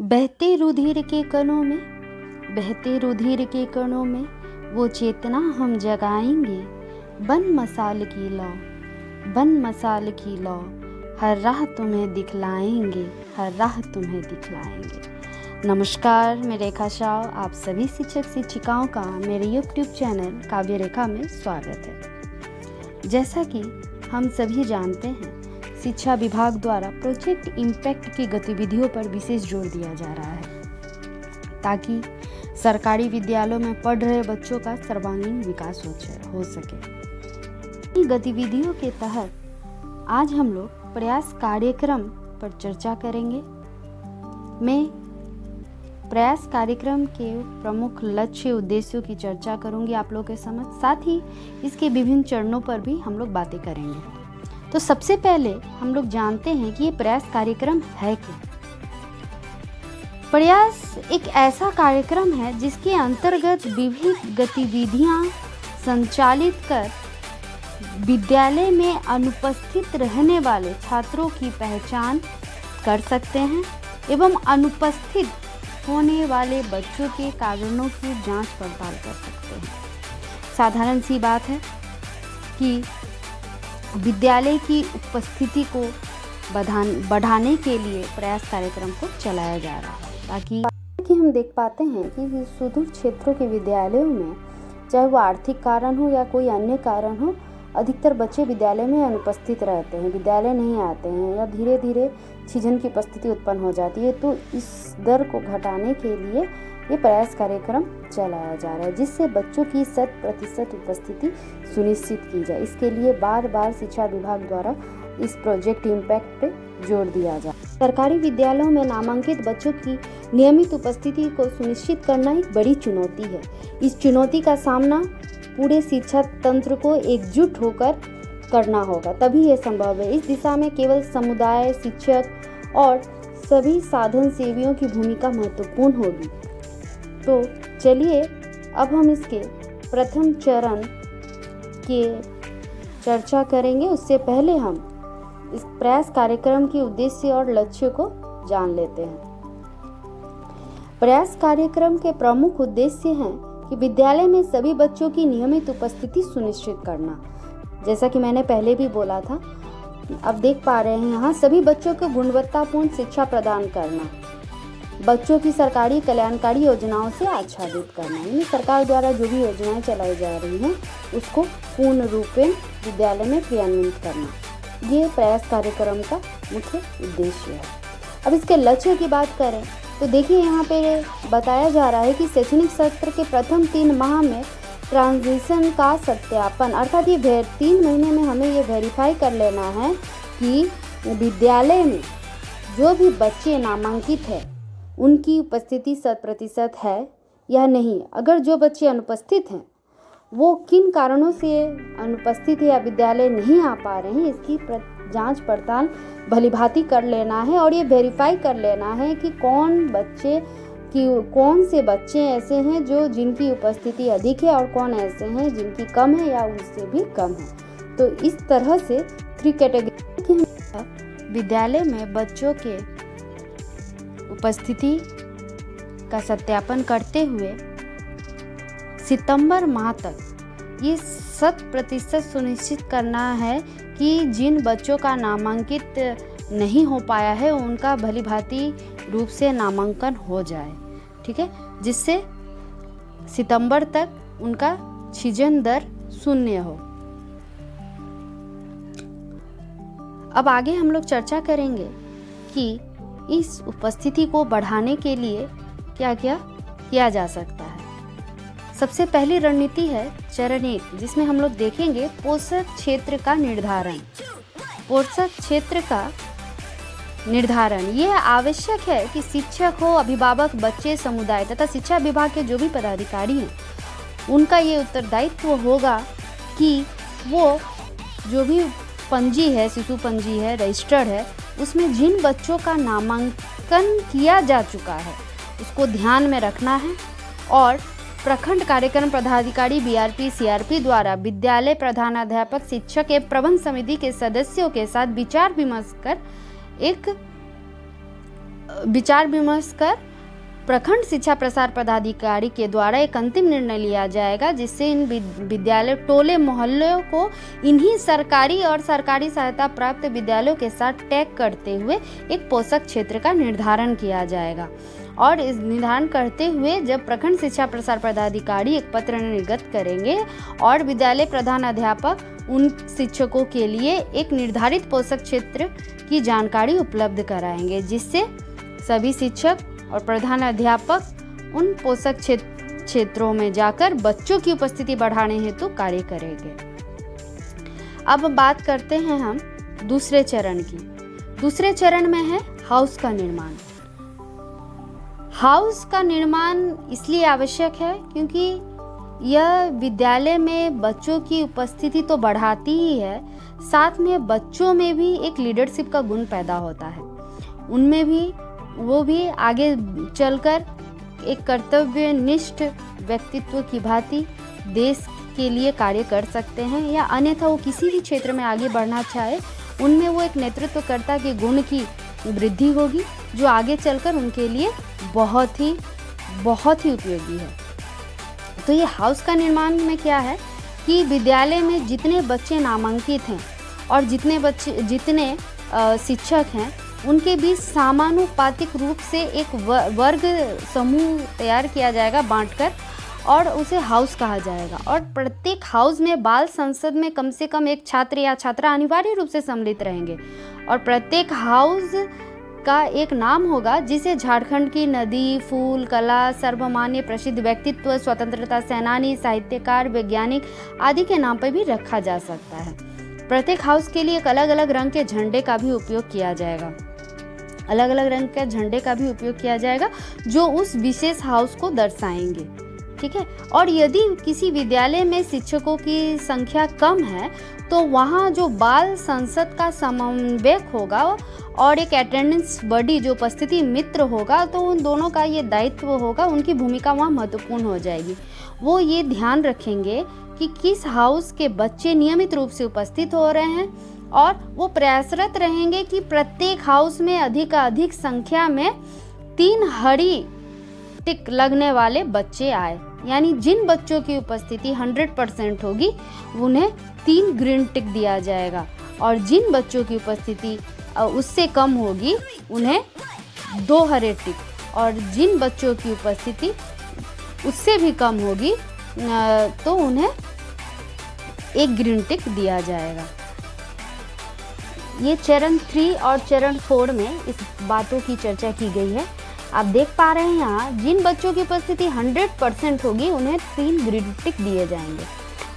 बहते रुधिर के कणों में, बहते रुधिर के कणों में वो चेतना हम जगाएंगे। बन मसाल की लौ, बन मसाल की लौ, हर राह तुम्हें दिखलाएंगे, हर राह तुम्हें दिखलाएंगे। नमस्कार, मैं रेखा शाह, आप सभी शिक्षक शिक्षिकाओं का मेरे यूट्यूब चैनल काव्य रेखा में स्वागत है। जैसा कि हम सभी जानते हैं, शिक्षा विभाग द्वारा प्रोजेक्ट इम्पैक्ट की गतिविधियों पर विशेष जोर दिया जा रहा है ताकि सरकारी विद्यालयों में पढ़ रहे बच्चों का सर्वांगीण विकास हो सके। इन गतिविधियों के तहत आज हम लोग प्रयास कार्यक्रम पर चर्चा करेंगे। मैं प्रयास कार्यक्रम के प्रमुख लक्ष्य उद्देश्यों की चर्चा करूंगी आप लोगों के समझ, साथ ही इसके विभिन्न चरणों पर भी हम लोग बातें करेंगे। तो सबसे पहले हम लोग जानते हैं कि ये प्रयास कार्यक्रम है क्या। प्रयास एक ऐसा कार्यक्रम है जिसके अंतर्गत विविध गतिविधियां संचालित कर विद्यालय में अनुपस्थित रहने वाले छात्रों की पहचान कर सकते हैं एवं अनुपस्थित होने वाले बच्चों के कारणों की जांच पड़ताल कर सकते हैं। साधारण सी बात है कि विद्यालय की उपस्थिति को बढ़ाने के लिए प्रयास कार्यक्रम को चलाया जा रहा है ताकि हम देख पाते हैं कि सुदूर क्षेत्रों के विद्यालयों में, चाहे वो आर्थिक कारण हो या कोई अन्य कारण हो, अधिकतर बच्चे विद्यालय में अनुपस्थित रहते हैं, विद्यालय नहीं आते हैं या धीरे धीरे छिजन की उपस्थिति उत्पन्न हो जाती है। तो इस दर को घटाने के लिए ये प्रयास कार्यक्रम चलाया जा रहा है जिससे बच्चों की 100% उपस्थिति सुनिश्चित की जाए। इसके लिए बार बार शिक्षा विभाग द्वारा इस प्रोजेक्ट इम्पैक्ट पे जोर दिया जाए। सरकारी विद्यालयों में नामांकित बच्चों की नियमित उपस्थिति को सुनिश्चित करना एक बड़ी चुनौती है। इस चुनौती का सामना पूरे शिक्षा तंत्र को एकजुट होकर करना होगा, तभी ये संभव है। इस दिशा में केवल समुदाय, शिक्षक और सभी साधन सेवियों की भूमिका महत्वपूर्ण होगी। तो चलिए अब हम इसके प्रथम चरण के चर्चा करेंगे। उससे पहले हम इस प्रयास कार्यक्रम के उद्देश्य और लक्ष्य को जान लेते हैं। प्रयास कार्यक्रम के प्रमुख उद्देश्य हैं कि विद्यालय में सभी बच्चों की नियमित उपस्थिति सुनिश्चित करना। जैसा कि मैंने पहले भी बोला था, अब देख पा रहे हैं यहाँ सभी बच्चों को गुणवत्तापूर्ण शिक्षा प्रदान करना, बच्चों की सरकारी कल्याणकारी योजनाओं से आच्छादित करना, यानी सरकार द्वारा जो भी योजनाएं चलाई जा रही हैं उसको पूर्ण रूप में विद्यालय में क्रियान्वित करना, ये प्रयास कार्यक्रम का मुख्य उद्देश्य है। अब इसके लक्ष्य की बात करें तो देखिए यहाँ पे बताया जा रहा है कि शैक्षणिक सत्र के प्रथम 3 माह में ट्रांजिशन का सत्यापन, अर्थात ये 3 महीने में हमें ये वेरीफाई कर लेना है कि विद्यालय में जो भी बच्चे नामांकित है उनकी उपस्थिति 100% है या नहीं। अगर जो बच्चे अनुपस्थित हैं वो किन कारणों से अनुपस्थित है या विद्यालय नहीं आ पा रहे हैं, इसकी जांच पड़ताल भलीभांति कर लेना है और ये वेरीफाई कर लेना है कि कौन से बच्चे ऐसे हैं जो जिनकी उपस्थिति अधिक है और कौन ऐसे हैं जिनकी कम है या उससे भी कम है। तो इस तरह से 3 कैटेगरी विद्यालय में बच्चों के उपस्थिति का सत्यापन करते हुए सितंबर माह तक ये 100% सुनिश्चित करना है कि जिन बच्चों का नामांकित नहीं हो पाया है उनका भलीभांति रूप से नामांकन हो जाए, ठीक है, जिससे सितंबर तक उनका छिजन दर 0 हो। अब आगे हम लोग चर्चा करेंगे कि इस उपस्थिति को बढ़ाने के लिए क्या क्या किया जा सकता है। सबसे पहली रणनीति है चरण 1, जिसमें हम लोग देखेंगे पोषक क्षेत्र का निर्धारण। पोषक क्षेत्र का निर्धारण यह आवश्यक है कि शिक्षक हो, अभिभावक, बच्चे, समुदाय तथा शिक्षा विभाग के जो भी पदाधिकारी हैं उनका ये उत्तरदायित्व होगा कि वो जो भी पंजी है, शिशु पंजी है, रजिस्टर्ड है, उसमें जिन बच्चों का नामांकन किया जा चुका है उसको ध्यान में रखना है और प्रखंड कार्यक्रम पदाधिकारी बीआरपी सीआरपी द्वारा विद्यालय प्रधानाध्यापक, शिक्षक एवं प्रबंध समिति के सदस्यों के साथ विचार विमर्श कर एक विचार विमर्श कर प्रखंड शिक्षा प्रसार पदाधिकारी के द्वारा एक अंतिम निर्णय लिया जाएगा, जिससे इन विद्यालय टोले मोहल्लों को इन्हीं सरकारी और सरकारी सहायता प्राप्त विद्यालयों के साथ टैग करते हुए एक पोषक क्षेत्र का निर्धारण किया जाएगा। और इस निर्धारण करते हुए जब प्रखंड शिक्षा प्रसार पदाधिकारी एक पत्र निर्गत करेंगे और विद्यालय प्रधान अध्यापक उन शिक्षकों के लिए एक निर्धारित पोषक क्षेत्र की जानकारी उपलब्ध कराएंगे, जिससे सभी शिक्षक और प्रधान अध्यापक उन पोषक क्षेत्रों में जाकर बच्चों की उपस्थिति बढ़ाने हेतु कार्य करेंगे। अब बात करते हैं हम दूसरे चरण की। दूसरे चरण में है हाउस का निर्माण। हाउस का निर्माण इसलिए आवश्यक है क्योंकि यह विद्यालय में बच्चों की उपस्थिति तो बढ़ाती ही है, साथ में बच्चों में भी एक लीडरशिप का गुण पैदा होता है। उनमें भी वो भी आगे चलकर एक कर्तव्यनिष्ठ व्यक्तित्व की भांति देश के लिए कार्य कर सकते हैं, या अन्यथा वो किसी भी क्षेत्र में आगे बढ़ना चाहे उनमें वो एक नेतृत्वकर्ता के गुण की वृद्धि होगी, जो आगे चलकर उनके लिए बहुत ही उपयोगी है। तो ये हाउस का निर्माण में क्या है कि विद्यालय में जितने बच्चे नामांकित हैं और जितने शिक्षक हैं उनके बीच समानुपातिक रूप से एक वर्ग समूह तैयार किया जाएगा बांटकर, और उसे हाउस कहा जाएगा। और प्रत्येक हाउस में बाल संसद में कम से कम एक छात्र या छात्रा अनिवार्य रूप से सम्मिलित रहेंगे, और प्रत्येक हाउस का एक नाम होगा जिसे झारखंड की नदी, फूल, कला, सर्वमान्य प्रसिद्ध व्यक्तित्व, स्वतंत्रता सेनानी, साहित्यकार, वैज्ञानिक आदि के नाम पर भी रखा जा सकता है। प्रत्येक हाउस के लिए एक अलग अलग रंग के झंडे का भी उपयोग किया जाएगा, अलग अलग रंग के झंडे का भी उपयोग किया जाएगा जो उस विशेष हाउस को दर्शाएंगे। ठीक है। और यदि किसी विद्यालय में शिक्षकों की संख्या कम है तो वहाँ जो बाल संसद का समन्वयक होगा और एक अटेंडेंस बॉडी जो उपस्थिति मित्र होगा, तो उन दोनों का ये दायित्व होगा, उनकी भूमिका वहाँ महत्वपूर्ण हो जाएगी। वो ये ध्यान रखेंगे कि किस हाउस के बच्चे नियमित रूप से उपस्थित हो रहे हैं, और वो प्रयासरत रहेंगे कि प्रत्येक हाउस में अधिक संख्या में 3 हरी टिक लगने वाले बच्चे आए, यानी जिन बच्चों की उपस्थिति 100% होगी उन्हें 3 ग्रीन टिक दिया जाएगा, और जिन बच्चों की उपस्थिति उससे कम होगी उन्हें 2 हरे टिक, और जिन बच्चों की उपस्थिति उससे भी कम होगी तो उन्हें 1 ग्रीन टिक दिया जाएगा। ये चरण 3 और चरण 4 में इस बातों की चर्चा की गई है। आप देख पा रहे हैं यहाँ जिन बच्चों की उपस्थिति 100% होगी उन्हें 3 ग्रीन टिक दिए जाएंगे,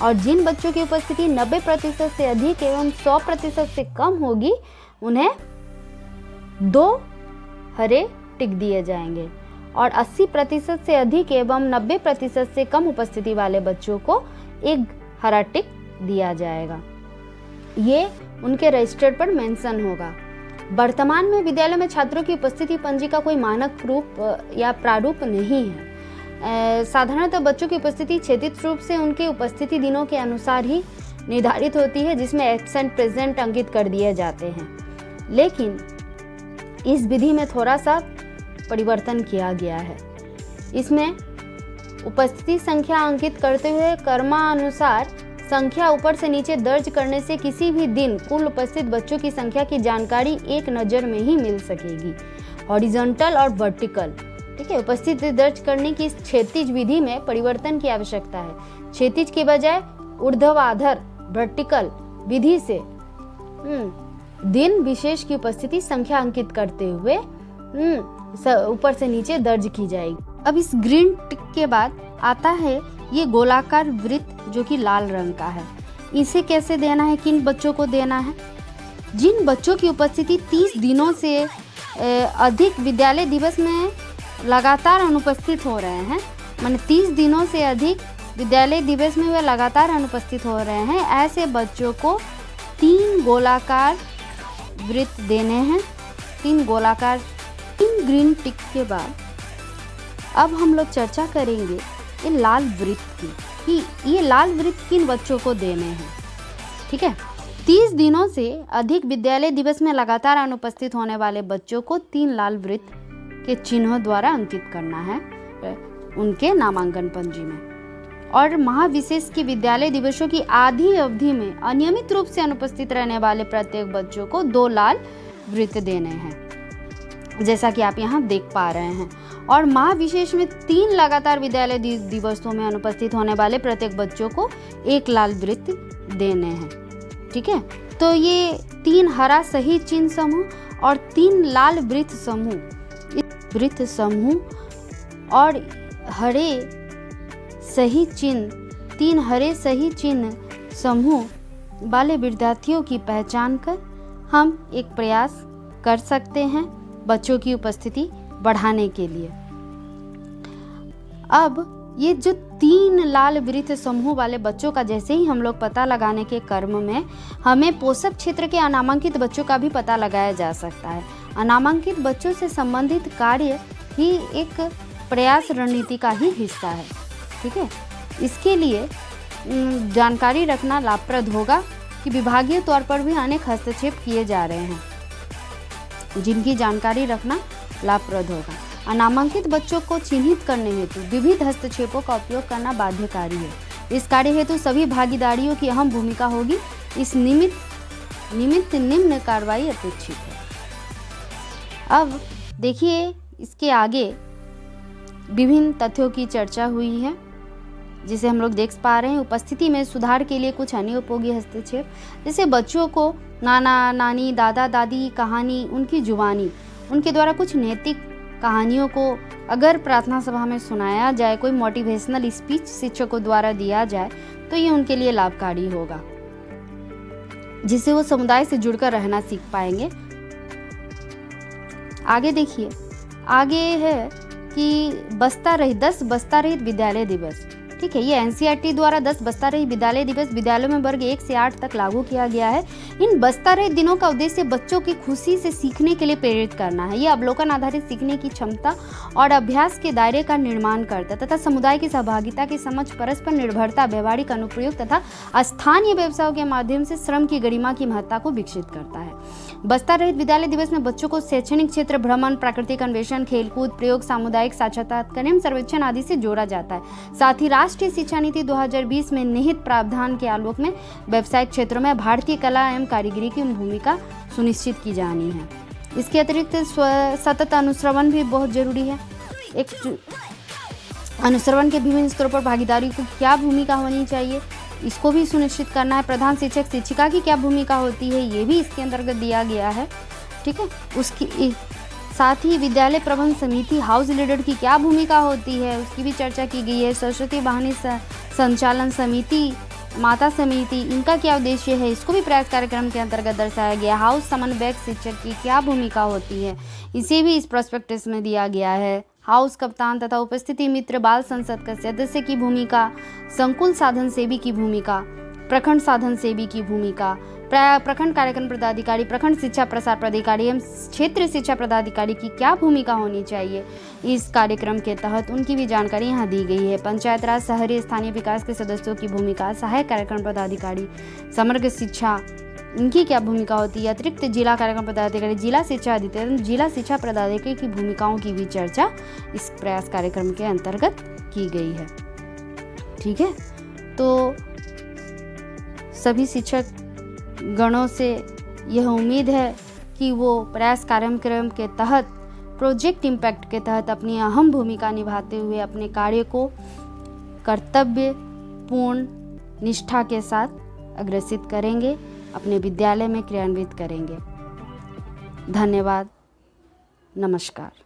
और जिन बच्चों की उपस्थिति 90% से अधिक एवं 100% से कम होगी उन्हें 2 हरे टिक दिए जाएंगे, और 80% से अधिक एवं 90% से कम उपस्थिति वाले बच्चों को 1 हरा टिक दिया जाएगा। ये उनके रजिस्टर पर मेंशन होगा। वर्तमान में विद्यालय में छात्रों की उपस्थिति पंजी का कोई मानक रूप या प्रारूप नहीं है। साधारणतः बच्चों की उपस्थिति क्षेत्रीय रूप से उनके उपस्थिति दिनों के अनुसार ही निर्धारित होती है, जिसमें एब्सेंट प्रेजेंट अंकित कर दिए जाते हैं। लेकिन इस विधि में थोड़ा सा परिवर्तन किया गया है। इसमें उपस्थिति संख्या अंकित करते हुए क्रमानुसार संख्या ऊपर से नीचे दर्ज करने से किसी भी दिन कुल उपस्थित बच्चों की संख्या की जानकारी एक नज़र में ही मिल सकेगी। हॉरिजॉन्टल और वर्टिकल, ठीक है, उपस्थिति दर्ज करने की इस क्षैतिज विधि में परिवर्तन की आवश्यकता है। क्षैतिज के बजाय ऊर्ध्वाधर वर्टिकल विधि से दिन विशेष की उपस्थिति संख्या अंकित करते हुए ऊपर से नीचे दर्ज की जाएगी। अब इस ग्रीन टिक के बाद आता है ये गोलाकार वृत्त जो कि लाल रंग का है। इसे कैसे देना है, किन बच्चों को देना है? जिन बच्चों की उपस्थिति 30 दिनों से अधिक विद्यालय दिवस में लगातार अनुपस्थित हो रहे हैं, माने 30 दिनों से अधिक विद्यालय दिवस में वे लगातार अनुपस्थित हो रहे हैं, ऐसे बच्चों को 3 गोलाकार वृत्त देने हैं। 3 गोलाकार 3 ग्रीन टिक के बाद अब हम लोग चर्चा करेंगे ये लाल वृत्त की, कि ये लाल वृत्त किन बच्चों को देने हैं। ठीक है, 30 दिनों से अधिक विद्यालय दिवस में लगातार अनुपस्थित होने वाले बच्चों को 3 लाल वृत्त के चिन्हों द्वारा अंकित करना है उनके नामांकन पंजी में। और महाविशेष की विद्यालय दिवसों की आधी अवधि में अनियमित रूप से अनुपस्थित रहने वाले प्रत्येक बच्चों को 2 लाल वृत्त देने हैं, जैसा कि आप यहाँ देख पा रहे हैं। और महाविशेष में 3 लगातार विद्यालय दिवसों में अनुपस्थित होने वाले प्रत्येक बच्चों को 1 लाल वृत्त देने हैं। ठीक है, तो ये 3 हरा सही चिन्ह समूह और 3 लाल वृत्त समूह और हरे सही चिन्ह, 3 हरे सही चिन्ह समूह वाले विद्यार्थियों की पहचान कर हम एक प्रयास कर सकते हैं बच्चों की उपस्थिति बढ़ाने के लिए। अब ये जो 3 लाल वृत्त समूह वाले बच्चों का जैसे ही हम लोग पता लगाने के क्रम में हमें पोषक क्षेत्र के अनामांकित बच्चों का भी पता लगाया जा सकता है। अनामांकित बच्चों से संबंधित कार्य ही एक प्रयास रणनीति का ही हिस्सा है। ठीक है, इसके लिए जानकारी रखना लाभप्रद होगा कि विभागीय तौर पर भी अनेक हस्तक्षेप किए जा रहे हैं, जिनकी जानकारी रखना लाभप्रद होगा। अनामांकित बच्चों को चिन्हित करने हेतु विविध हस्तक्षेपों का उपयोग करना बाध्यकारी है। इस कार्य हेतु सभी भागीदारियों की अहम भूमिका होगी। इस निमित्त निम्न कार्रवाई अपेक्षित है। अब देखिए, इसके आगे विभिन्न तथ्यों की चर्चा हुई है, जिसे हम लोग देख पा रहे हैं। उपस्थिति में सुधार के लिए कुछ अन्य उपयोगी हस्तक्षेप, जैसे बच्चों को नाना नानी, दादा दादी कहानी, उनकी जुबानी, उनके द्वारा कुछ नैतिक कहानियों को अगर प्रार्थना सभा में सुनाया जाए, कोई मोटिवेशनल स्पीच शिक्षकों द्वारा दिया जाए, तो ये उनके लिए लाभकारी होगा, जिससे वो समुदाय से जुड़कर रहना सीख पाएंगे। आगे देखिए, आगे है कि 10 बस्ता रहित विद्यालय दिवस। ठीक है, ये एनसीईआरटी द्वारा 10 बस्ता रहित विद्यालय दिवस विद्यालयों में वर्ग 1 से 8 तक लागू किया गया है। इन बस्ता रहित दिनों का उद्देश्य बच्चों की खुशी से सीखने के लिए प्रेरित करना है। ये अवलोकन आधारित सीखने की क्षमता और अभ्यास के दायरे का निर्माण करता है तथा समुदाय की सहभागिता की समझ, परस्पर निर्भरता, व्यवहारिक अनुप्रयोग तथा स्थानीय व्यवसायों के माध्यम से श्रम की गरिमा की महत्ता को विकसित करता है। बस्ता रहित विद्यालय दिवस में बच्चों को शैक्षणिक क्षेत्र भ्रमण, प्राकृतिक अन्वेषण, खेलकूद, प्रयोग, सामुदायिक साक्षात्कार एवं सर्वेक्षण आदि से जोड़ा जाता है। साथ ही राष्ट्रीय शिक्षा नीति 2020 में निहित प्रावधान के आलोक में व्यावसायिक क्षेत्रों में भारतीय कला एवं कारीगरी की भूमिका सुनिश्चित की जानी है। इसके अतिरिक्त सतत अनुश्रवण भी बहुत जरूरी है। एक अनुश्रवण के विभिन्न स्तरों पर भागीदारी की क्या भूमिका होनी चाहिए, इसको भी सुनिश्चित करना है। प्रधान शिक्षक शिक्षिका की क्या भूमिका होती है, ये भी इसके अंतर्गत दिया गया है। ठीक है, उसकी साथ ही विद्यालय प्रबंध समिति, हाउस लीडर की क्या भूमिका होती है, उसकी भी चर्चा की गई है। सरस्वती वाहिनी संचालन समिति, माता समिति, इनका क्या उद्देश्य है, इसको भी प्रयास कार्यक्रम के अंतर्गत दर्शाया गया। हाउस समन्वयक शिक्षक की क्या भूमिका होती है, इसे भी इस प्रोस्पेक्टस में दिया गया है। हाउस कप्तान तथा उपस्थिति मित्र, बाल संसद का सदस्य की भूमिका, संकुल साधन सेवी की भूमिका, प्रखंड साधन सेवी की भूमिका, प्रखंड कार्यक्रम पदाधिकारी, प्रखंड शिक्षा प्रसार पदाधिकारी एवं क्षेत्र शिक्षा पदाधिकारी की क्या भूमिका होनी चाहिए इस कार्यक्रम के तहत, उनकी भी जानकारी यहाँ दी गई है। पंचायत राज, शहरी स्थानीय विकास के सदस्यों की भूमिका, सहायक कार्यक्रम पदाधिकारी, समग्र शिक्षा, इनकी क्या भूमिका होती है। अतिरिक्त जिला कार्यक्रम पदाधिकारी, जिला शिक्षा अधिकारी, जिला शिक्षा पदाधिकारी की भूमिकाओं की भी चर्चा इस प्रयास कार्यक्रम के अंतर्गत की गई है। ठीक है, तो सभी शिक्षक गणों से यह उम्मीद है कि वो प्रयास कार्यक्रम के तहत, प्रोजेक्ट इम्पैक्ट के तहत अपनी अहम भूमिका निभाते हुए अपने कार्य को कर्तव्य पूर्ण निष्ठा के साथ अग्रसित करेंगे, अपने विद्यालय में क्रियान्वित करेंगे। धन्यवाद, नमस्कार।